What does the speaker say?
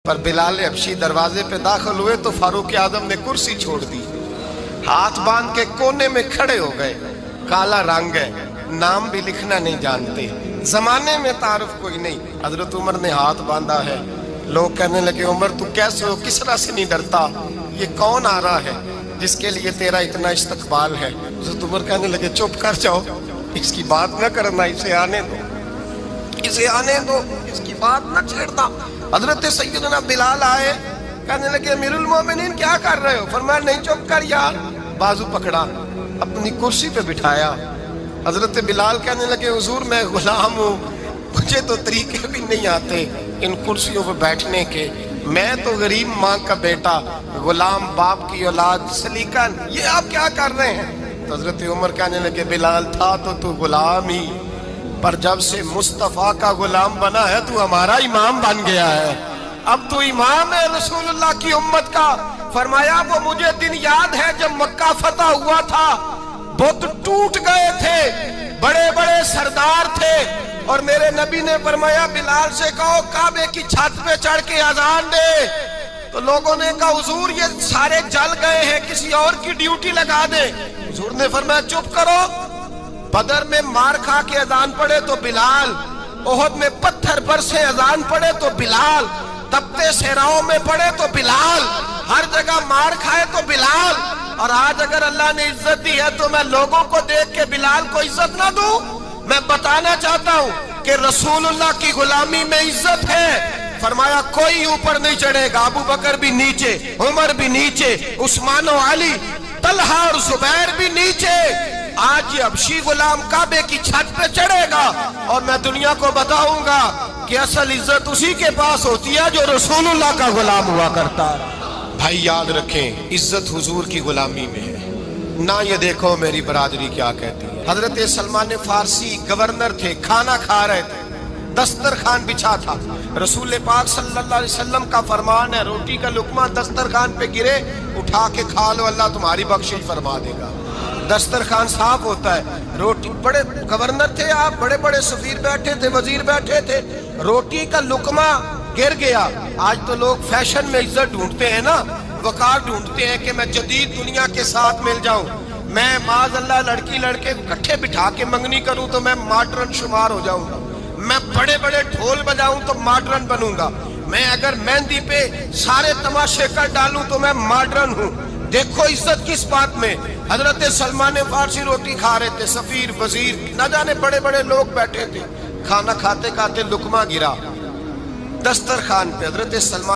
پر بلال حبشی دروازے پہ داخل ہوئے تو فاروق اعظم نے کرسی چھوڑ دی، ہاتھ باندھ کے کونے میں کھڑے ہو گئے۔ کالا رنگ ہے، نام بھی لکھنا نہیں جانتے، زمانے میں تعارف کوئی نہیں۔ حضرت عمر نے ہاتھ باندھا ہے، لوگ کہنے لگے عمر تو کیسے ہو، کس طرح سے نہیں ڈرتا، یہ کون آ رہا ہے جس کے لیے تیرا اتنا استقبال ہے؟ حضرت عمر کہنے لگے چپ کر جاؤ، اس کی بات نہ کرنا، اسے آنے دو، اسے آنے دو، اس کی بات نہ چھیڑنا۔ حضرت سیدنا بلال آئے، کہنے لگے امیر المومنین کیا کر رہے ہو؟ فرمایا نہیں چپ کر یار، بازو پکڑا، اپنی کرسی پہ بٹھایا۔ حضرت بلال کہنے لگے حضور میں غلام ہوں، مجھے تو طریقے بھی نہیں آتے ان کرسیوں پہ بیٹھنے کے، میں تو غریب ماں کا بیٹا، غلام باپ کی اولاد، سلیقہ، یہ آپ کیا کر رہے ہیں؟ تو حضرت عمر کہنے لگے بلال تھا تو غلام ہی، پر جب سے مصطفیٰ کا غلام بنا ہے تو ہمارا امام بن گیا ہے، اب تو امام ہے رسول اللہ کی امت کا۔ فرمایا وہ مجھے دن یاد ہے جب مکہ فتح ہوا تھا، بت ٹوٹ گئے تھے، بڑے بڑے سردار تھے، اور میرے نبی نے فرمایا بلال سے کہو کعبے کی چھت پہ چڑھ کے اذان دے۔ تو لوگوں نے کہا حضور یہ سارے جل گئے ہیں، کسی اور کی ڈیوٹی لگا دے۔ حضور نے فرمایا چپ کرو، بدر میں مار کھا کے اذان پڑے تو بلال، احد میں پتھر برسے اذان پڑے تو بلال، تپتے صحراؤں میں پڑے تو بلال، ہر جگہ مار کھائے تو بلال۔ اور آج اگر اللہ نے عزت دی ہے تو میں لوگوں کو دیکھ کے بلال کو عزت نہ دوں؟ میں بتانا چاہتا ہوں کہ رسول اللہ کی غلامی میں عزت ہے۔ فرمایا کوئی اوپر نہیں چڑھے گا، ابو بکر بھی نیچے، عمر بھی نیچے، عثمان و علی، طلحہ اور زبیر بھی نیچے۔ آج یہ حبشی غلام کعبے کی چھت پہ چڑھے گا اور میں دنیا کو بتاؤں گا کہ اصل عزت اسی کے پاس ہوتی ہے جو رسول اللہ کا غلام ہوا کرتا ہے۔ بھائی یاد رکھیں عزت حضور کی غلامی میں ہے، نہ یہ دیکھو میری برادری کیا کہتی ہے۔ حضرت سلمان فارسی گورنر تھے، کھانا کھا رہے تھے، دسترخوان بچھا تھا، رسول پاک صلی اللہ علیہ وسلم کا فرمان ہے روٹی کا لقمہ دسترخوان پہ گرے اٹھا کے کھا لو، اللہ تمہاری بخشش فرما دے گا۔ دسترخوان صاف ہوتا ہے، روٹی، بڑے گورنر تھے آپ، بڑے بڑے سفیر بیٹھے تھے، وزیر بیٹھے تھے، روٹی کا لقمہ گر گیا۔ آج تو لوگ فیشن میں عزت ڈھونڈتے ہیں نا، وقار ڈھونڈتے ہیں کہ میں جدید دنیا کے ساتھ مل جاؤں، میں معاذ اللہ لڑکی لڑکے اکٹھے بٹھا کے منگنی کروں تو میں ماڈرن شمار ہو جاؤں گا، میں بڑے بڑے ڈھول بجاؤں تو ماڈرن بنوں گا، میں اگر مہندی پہ سارے تماشے کر ڈالوں تو میں ماڈرن ہوں۔ دیکھو عزت کس بات میں۔ حضرت سلمان فارسی روٹی کھا رہے تھے، سفیر، وزیر، نہ جانے بڑے بڑے لوگ بیٹھے تھے، کھانا کھاتے کھاتے لقمہ گرا دسترخوان پہ۔ حضرت سلمان